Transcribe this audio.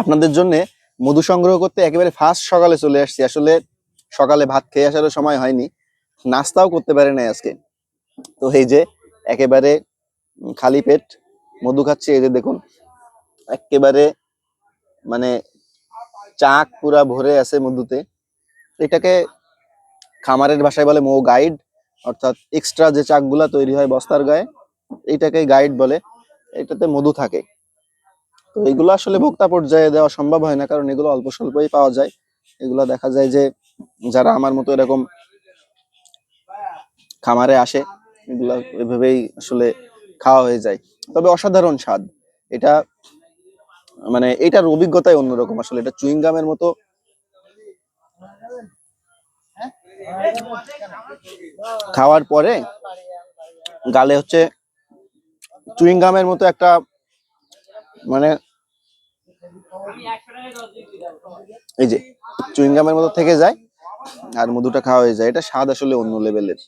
আপনাদের জন্য মধু সংগ্রহ করতে একেবারে ফার্স্ট সকালে চলে আসছি। আসলে সকালে ভাত খেয়ে আসারও সময় হয়নি, নাস্তাও করতে পারে নাই আজকে। তো এই যে একেবারে খালি পেট মধু খাচ্ছি। এই যে দেখুন, একেবারে মানে চাক পুরা ভরে আছে মধুতে। এটাকে খামারের ভাষায় বলে মৌ গাইড, অর্থাৎ এক্সট্রা যে চাকগুলা তৈরি হয় বস্তার গায়ে, এইটাকে গাইড বলে। এটাতে মধু থাকে। তো এগুলো আসলে ভোক্তা পর্যায়ে দেওয়া সম্ভব হয় না, কারণ এগুলো অল্প স্বল্পই পাওয়া যায়। এগুলো দেখা যায় যে যারা আমার মতো এরকম খামারে আসে, এগুলা এভাবেই আসলে খাওয়া হয়ে যায়। তবে অসাধারণ স্বাদ এটা, মানে এটার অভিজ্ঞতাই অন্যরকম। আসলে এটা চুইং গামের মতো খাওয়ার পরে গালে হচ্ছে চুইং গামের মতো একটা মানে এই যে চুইং গামের মতো থেকে যায়, আর মধুটা খাওয়া হয়ে যায়। এটা স্বাদ আসলে অন্য লেভেলের।